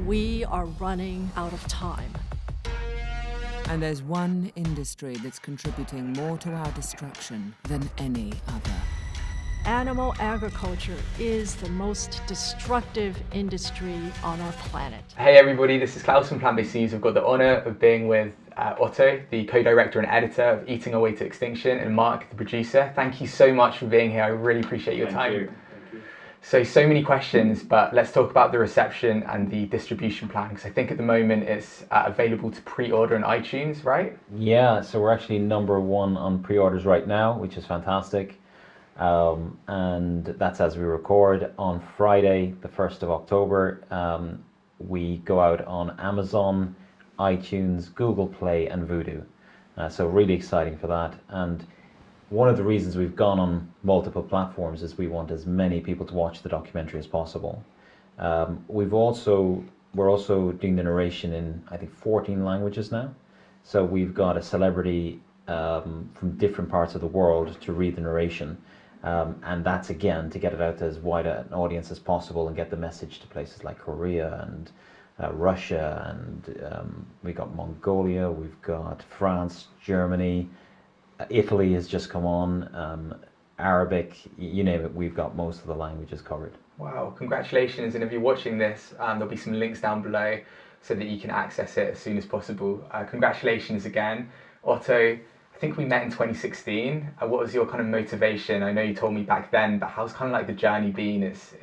We are running out of time. And there's one industry that's contributing more to our destruction than any other. Animal agriculture is the most destructive industry on our planet. Hey everybody, this is Klaus from Plant-Based News. I've got the honour of being with Otto, the co-director and editor of Eating Our Way to Extinction, and Mark, the producer. Thank you so much for being here. I really appreciate your time. Thank you. So many questions, but let's talk about the reception and the distribution plan, because I think at the moment it's available to pre-order on iTunes, right? Yeah, so we're actually number one on pre-orders right now, which is fantastic. And that's as we record. On Friday, the 1st of October, we go out on Amazon, iTunes, Google Play and Vudu. So really exciting for that. And one of the reasons we've gone on multiple platforms is we want as many people to watch the documentary as possible. We're also doing the narration in, I think, 14 languages now. So we've got a celebrity from different parts of the world to read the narration. And that's, again, to get it out to as wide an audience as possible and get the message to places like Korea and Russia, and we've got Mongolia, we've got France, Germany, Italy has just come on, Arabic, you name it, we've got most of the languages covered. Wow, congratulations. And if you're watching this, there'll be some links down below so that you can access it as soon as possible. Congratulations again. Otto, I think we met in 2016. What was your kind of motivation? I know you told me back then, but how's kind of like the journey been? It's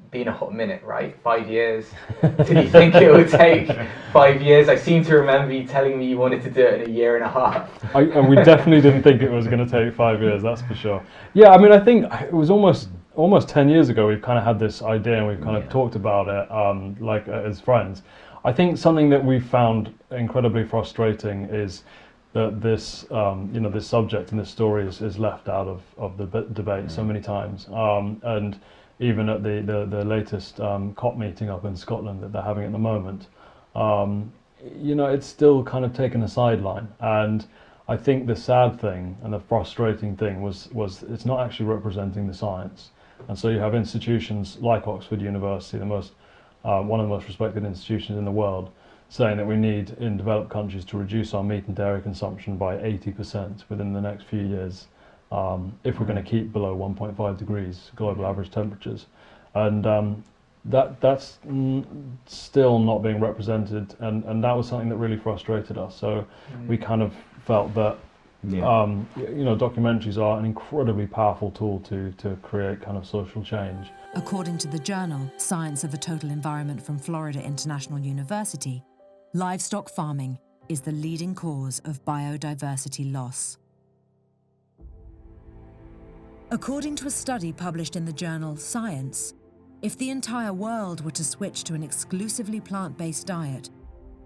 been a hot minute, right? 5 years. Did you think it would take 5 years? I seem to remember you telling me you wanted to do it in a year and a half. And we definitely didn't think it was going to take 5 years, that's for sure. Yeah, I mean, I think it was almost 10 years ago we've kind of had this idea and we've kind of talked about it as friends. I think something that we found incredibly frustrating is that this, this subject and this story is left out of the debate so many times. And even at the latest COP meeting up in Scotland that they're having at the moment, it's still kind of taken a sideline. And I think the sad thing and the frustrating thing was it's not actually representing the science. And so you have institutions like Oxford University, one of the most respected institutions in the world, saying that we need in developed countries to reduce our meat and dairy consumption by 80% within the next few years if we're going to keep below 1.5 degrees global average temperatures. And that's still not being represented, and that was something that really frustrated us. So we kind of felt that documentaries are an incredibly powerful tool to create kind of social change. According to the journal Science of the Total Environment from Florida International University, livestock farming is the leading cause of biodiversity loss. According to a study published in the journal Science, if the entire world were to switch to an exclusively plant-based diet,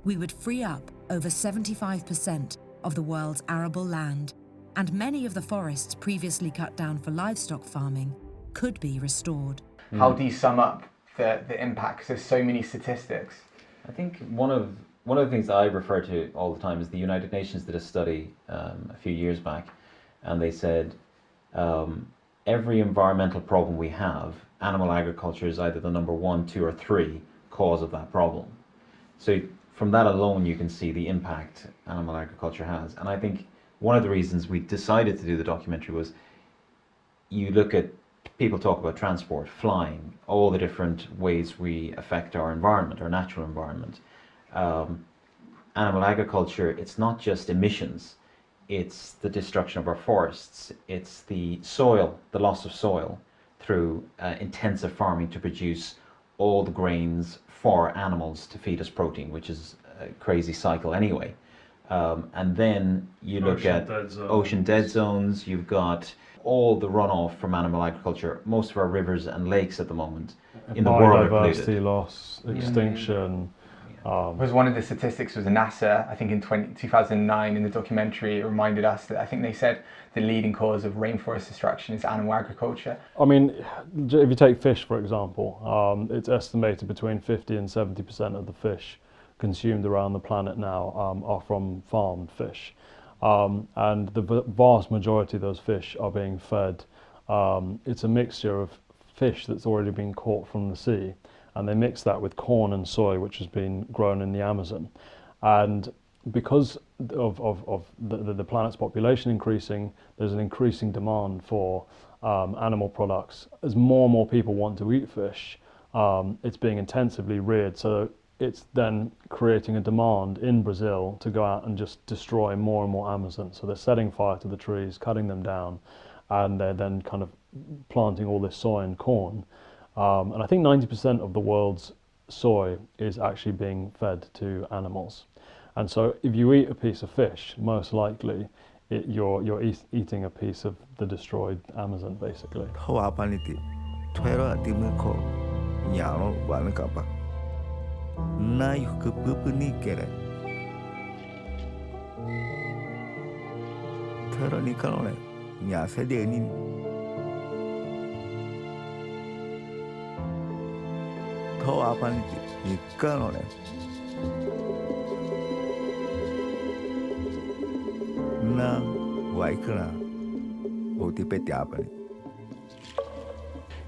we would free up over 75% of the world's arable land, and many of the forests previously cut down for livestock farming could be restored. How do you sum up the impact? 'Cause there's so many statistics. I think one of the things that I refer to all the time is the United Nations did a study a few years back, and they said every environmental problem we have, animal agriculture is either the number 1, 2 or 3 cause of that problem. So from that alone you can see the impact animal agriculture has. And I think one of the reasons we decided to do the documentary was, you look at people talk about transport, flying, all the different ways we affect our environment, our natural environment. Animal agriculture, it's not just emissions, it's the destruction of our forests, it's the soil, the loss of soil through intensive farming to produce all the grains for animals to feed us protein, which is a crazy cycle anyway. And then you look at ocean dead zones, you've got all the runoff from animal agriculture, most of our rivers and lakes at the moment in the world are polluted. Biodiversity loss, extinction. Was one of the statistics was NASA, I think in 2009 in the documentary, it reminded us that I think they said the leading cause of rainforest destruction is animal agriculture. I mean, if you take fish, for example, it's estimated between 50 and 70% of the fish consumed around the planet now are from farmed fish. And the vast majority of those fish are being fed. It's a mixture of fish that's already been caught from the sea and they mix that with corn and soy, which has been grown in the Amazon. And because of the planet's population increasing, there's an increasing demand for animal products. As more and more people want to eat fish, it's being intensively reared, so it's then creating a demand in Brazil to go out and just destroy more and more Amazon. So they're setting fire to the trees, cutting them down, and they're then kind of planting all this soy and corn. And I think 90% of the world's soy is actually being fed to animals. And so if you eat a piece of fish, most likely you're eating a piece of the destroyed Amazon, basically.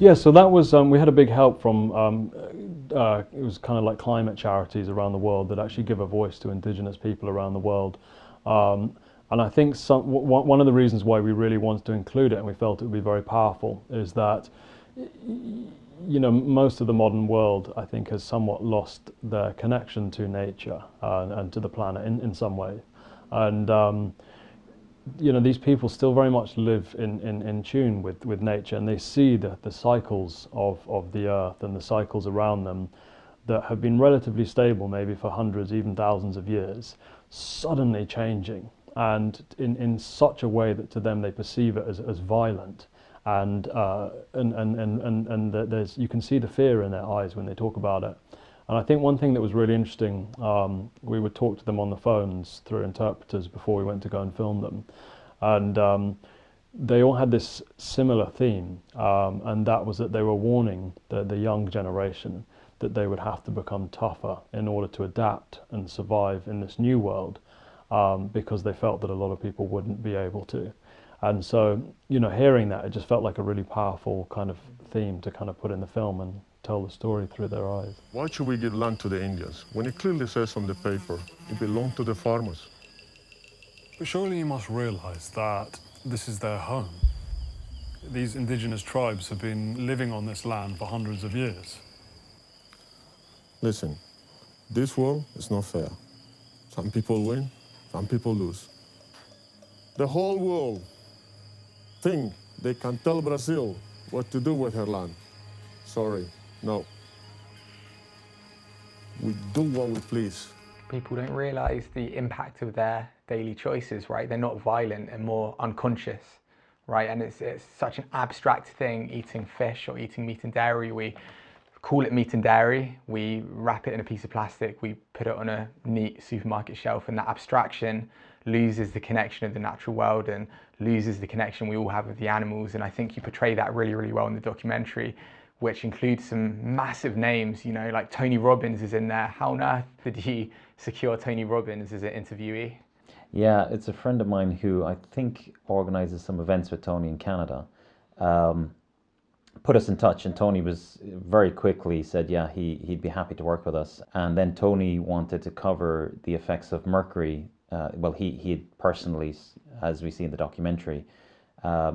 Yeah, so that was, we had a big help from, it was kind of like climate charities around the world that actually give a voice to indigenous people around the world. And I think one of the reasons why we really wanted to include it, and we felt it would be very powerful, is that, you know, most of the modern world, I think, has somewhat lost their connection to nature and to the planet in some way. And you know, these people still very much live in tune with nature, and they see the cycles of the earth and the cycles around them that have been relatively stable maybe for hundreds, even thousands of years, suddenly changing, and in such a way that to them they perceive it as violent. And there's, you can see the fear in their eyes when they talk about it. And I think one thing that was really interesting, we would talk to them on the phones through interpreters before we went to go and film them. And they all had this similar theme, and that was that they were warning the young generation that they would have to become tougher in order to adapt and survive in this new world, because they felt that a lot of people wouldn't be able to. And so, you know, hearing that, it just felt like a really powerful kind of theme to kind of put in the film and tell the story through their eyes. Why should we give land to the Indians when it clearly says on the paper it belonged to the farmers? But surely you must realize that this is their home. These indigenous tribes have been living on this land for hundreds of years. Listen, this world is not fair. Some people win, some people lose. The whole world think they can tell Brazil what to do with her land. Sorry, no. We do what we please. People don't realize the impact of their daily choices, right? They're not violent and more unconscious, right? And it's such an abstract thing, eating fish or eating meat and dairy. We call it meat and dairy. We wrap it in a piece of plastic. We put it on a neat supermarket shelf, and that abstraction loses the connection of the natural world and loses the connection we all have with the animals. And I think you portray that really, really well in the documentary, which includes some massive names, you know, like Tony Robbins is in there. How on earth did you secure Tony Robbins as an interviewee? Yeah, it's a friend of mine who I think organizes some events with Tony in Canada. Put us in touch, and Tony was very quickly said, yeah, he'd be happy to work with us. And then Tony wanted to cover the effects of mercury. Well, he had personally, as we see in the documentary,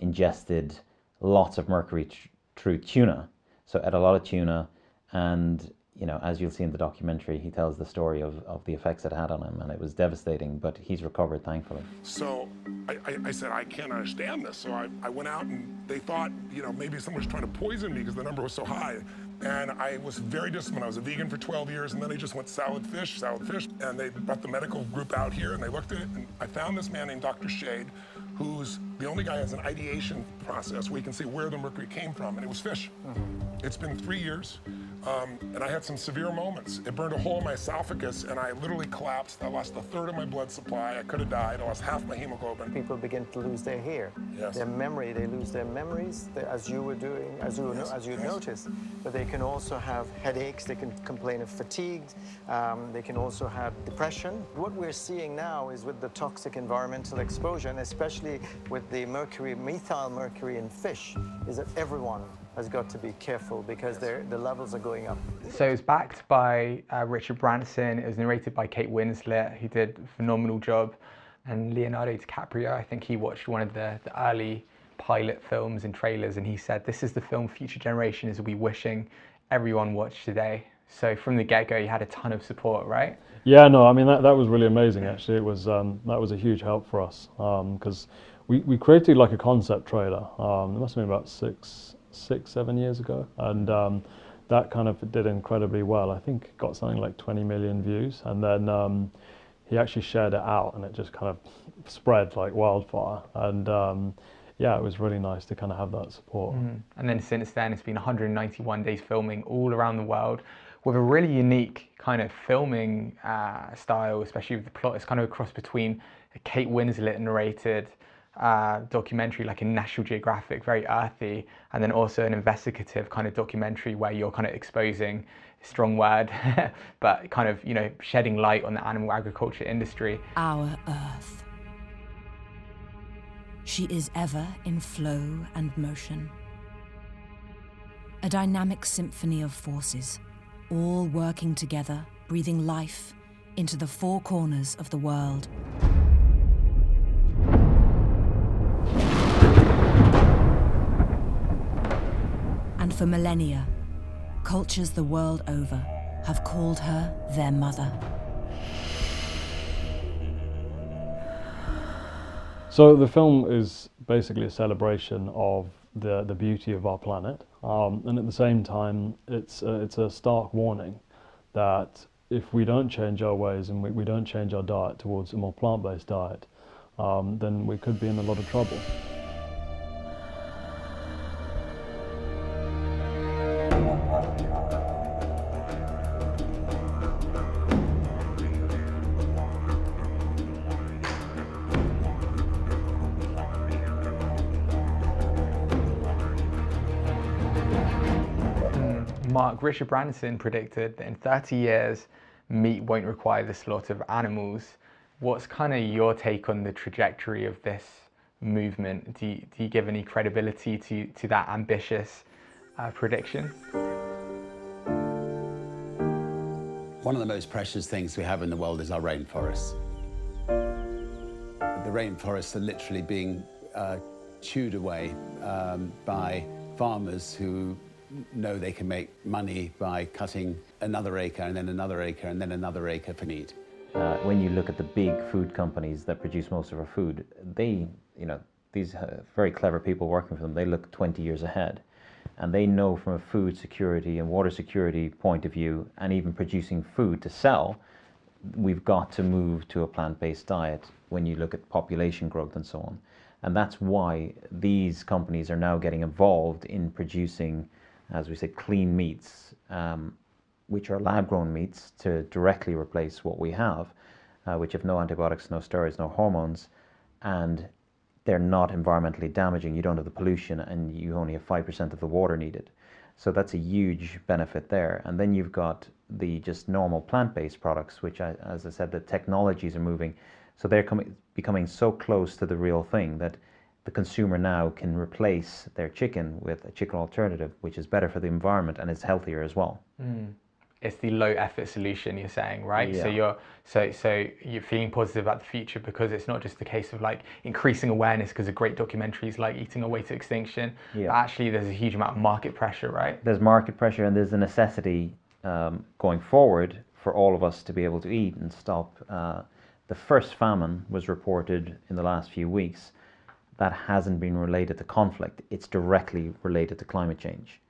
ingested lots of mercury through tuna. So ate a lot of tuna, and you know, as you'll see in the documentary, he tells the story of the effects it had on him, and it was devastating, but he's recovered, thankfully. So I said, I can't understand this. So I went out, and they thought, you know, maybe someone was trying to poison me because the number was so high. And I was very disciplined. I was a vegan for 12 years, and then I just went salad fish. And they brought the medical group out here, and they looked at it, and I found this man named Dr. Shade, who's the only guy who has an ideation process where you can see where the mercury came from, and it was fish. It's been 3 years, and I had some severe moments. It burned a hole in my esophagus, and I literally collapsed. I lost a third of my blood supply. I could have died. I lost half my hemoglobin. People begin to lose their hair, their memory. They lose their memories, as you were doing, as you noticed. But they can also have headaches. They can complain of fatigue. They can also have depression. What we're seeing now is with the toxic environmental exposure, and especially with the mercury, methyl mercury in fish, is that everyone has got to be careful because the levels are going up. So it was backed by Richard Branson. It was narrated by Kate Winslet, who did a phenomenal job, and Leonardo DiCaprio. I think he watched one of the early pilot films and trailers, and he said, "This is the film future generations will be wishing everyone watched today." So from the get-go, you had a ton of support, right? Yeah, no, I mean that was really amazing. Actually, it was that was a huge help for us because we created like a concept trailer. It must have been about 6-7 years ago, and that kind of did incredibly well. I think it got something like 20 million views, and then he actually shared it out, and it just kind of spread like wildfire. And yeah, it was really nice to kind of have that support. And then since then, it's been 191 days filming all around the world with a really unique kind of filming style, especially with the plot. It's kind of a cross between a Kate Winslet narrated documentary like in National Geographic, very earthy, and then also an investigative kind of documentary where you're kind of exposing, strong word, but kind of, you know, shedding light on the animal agriculture industry. Our Earth. She is ever in flow and motion. A dynamic symphony of forces, all working together, breathing life into the four corners of the world. And for millennia, cultures the world over have called her their mother. So the film is basically a celebration of the beauty of our planet, and at the same time, it's a stark warning that if we don't change our ways and we don't change our diet towards a more plant-based diet, then we could be in a lot of trouble. Mark, Richard Branson predicted that in 30 years, meat won't require the slaughter of animals. What's kind of your take on the trajectory of this movement? Do you give any credibility to that ambitious prediction? One of the most precious things we have in the world is our rainforests. The rainforests are literally being chewed away by farmers who know they can make money by cutting another acre and then another acre and then another acre for meat. When you look at the big food companies that produce most of our food, they, these very clever people working for them, they look 20 years ahead. And they know from a food security and water security point of view, and even producing food to sell, we've got to move to a plant-based diet when you look at population growth and so on. And that's why these companies are now getting involved in producing, as we say, clean meats, which are lab-grown meats to directly replace what we have, which have no antibiotics, no steroids, no hormones, and they're not environmentally damaging. You don't have the pollution, and you only have 5% of the water needed. So that's a huge benefit there. And then you've got the just normal plant-based products, which, as I said, the technologies are moving. So they're becoming so close to the real thing that the consumer now can replace their chicken with a chicken alternative, which is better for the environment and is healthier as well. It's the low effort solution, you're saying, right? Yeah. So you're feeling positive about the future because it's not just a case of like increasing awareness because of great documentaries like Eating Our Way to Extinction. Yeah. But actually there's a huge amount of market pressure, right? There's market pressure, and there's a necessity going forward for all of us to be able to eat and stop. The first famine was reported in the last few weeks. That hasn't been related to conflict. It's directly related to climate change.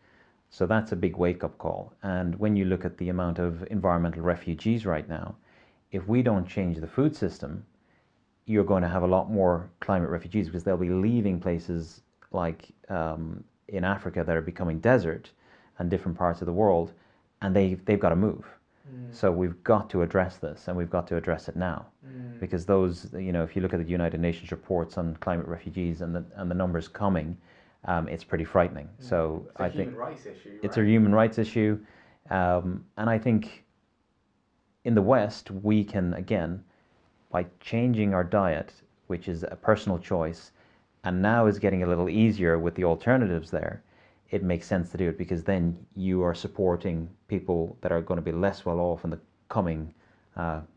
So that's a big wake-up call. And when you look at the amount of environmental refugees right now, if we don't change the food system, you're going to have a lot more climate refugees because they'll be leaving places like in Africa that are becoming desert and different parts of the world, and they've got to move. So we've got to address this, and we've got to address it now, because those, if you look at the United Nations reports on climate refugees and the numbers coming, it's pretty frightening. So I think human rights issue, right? It's a human rights issue, and I think in the West we can, again, by changing our diet, which is a personal choice, and now is getting a little easier with the alternatives there, it makes sense to do it, because then you are supporting people that are going to be less well off in the coming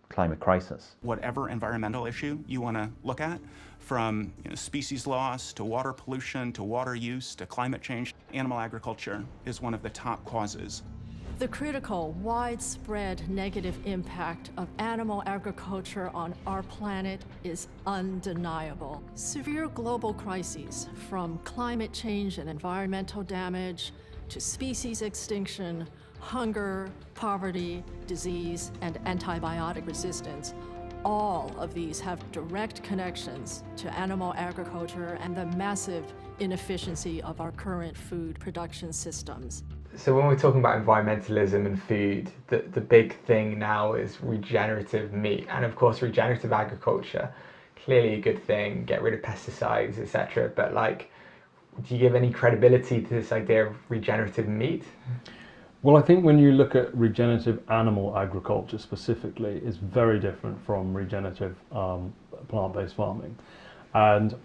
climate crisis. Whatever environmental issue you want to look at, from species loss to water pollution to water use to climate change, animal agriculture is one of the top causes. The critical, widespread negative impact of animal agriculture on our planet is undeniable. Severe global crises, from climate change and environmental damage to species extinction, hunger, poverty, disease, and antibiotic resistance, all of these have direct connections to animal agriculture and the massive inefficiency of our current food production systems. So when we're talking about environmentalism and food, the big thing now is regenerative meat, and of course regenerative agriculture, clearly a good thing, get rid of pesticides, etc. But like, do you give any credibility to this idea of regenerative meat? Well, I think when you look at regenerative animal agriculture specifically, it's very different from regenerative plant-based farming. And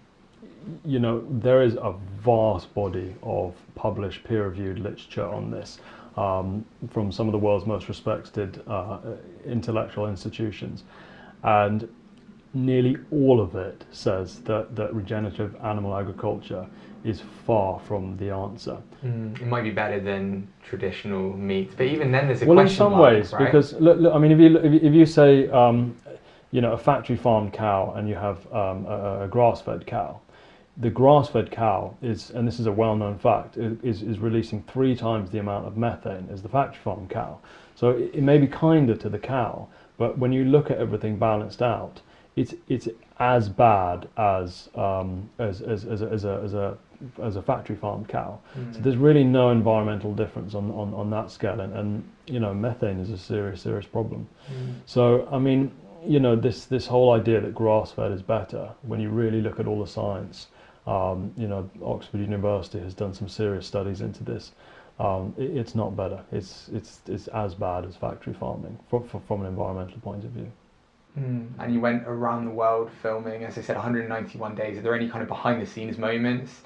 you know, there is a vast body of published peer-reviewed literature on this from some of the world's most respected intellectual institutions, and nearly all of it says that regenerative animal agriculture is far from the answer. It might be better than traditional meat, but even then there's a well, question in some mark, ways, right? because look, I mean, if you say you know, a factory farmed cow and you have a grass-fed cow, the grass-fed cow is, and this is a well-known fact, is releasing 3 times the amount of methane as the factory farmed cow. So it may be kinder to the cow, but when you look at everything balanced out, it's as bad as a factory farmed cow. So there's really no environmental difference on that scale, and you know, methane is a serious problem. So I mean, you know, this whole idea that grass-fed is better, when you really look at all the science, you know, Oxford University has done some serious studies into this. It's not better. It's as bad as factory farming from an environmental point of view. And you went around the world filming, as I said, 191 days. Are there any kind of behind-the-scenes moments?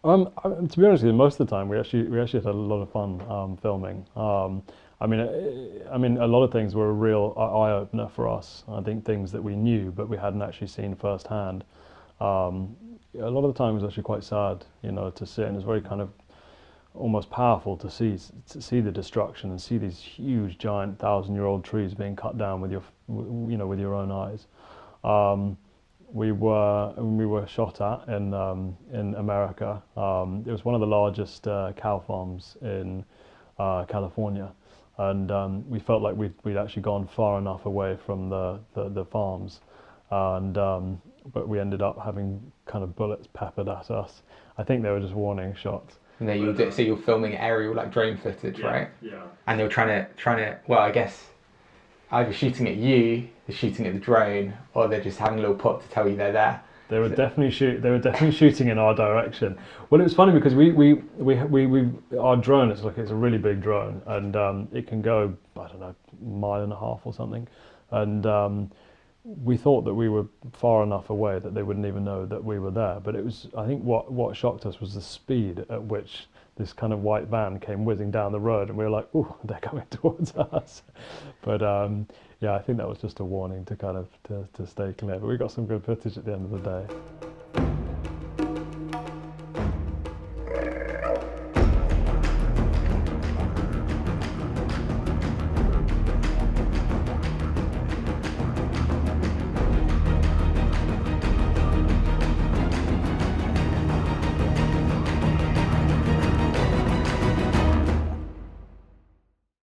To be honest with you, most of the time we actually had a lot of fun filming. I mean, a lot of things were a real eye-opener for us. I think things that we knew but we hadn't actually seen firsthand. A lot of the time it was actually quite sad, you know, to see, and it's very kind of almost powerful to see the destruction and see these huge, giant, 1,000-year-old trees being cut down with your own eyes. We were shot at in America. It was one of the largest cow farms in California, and we felt like we'd actually gone far enough away from the farms, and but we ended up having kind of bullets peppered at us. I think they were just warning shots. And then so you're filming aerial, like drone footage, right? Yeah. And they were trying to, well, I guess either shooting at you, they're shooting at the drone, or they're just having a little pop to tell you they're there. They were definitely shooting in our direction. Well, it was funny because we our drone it's a really big drone, and it can go, I don't know, 1.5 miles or something, and we thought that we were far enough away that they wouldn't even know that we were there. But it was, I think what shocked us was the speed at which this kind of white van came whizzing down the road, and we were like, "Ooh, they're coming towards us." But yeah, I think that was just a warning to kind of to stay clear. But we got some good footage at the end of the day.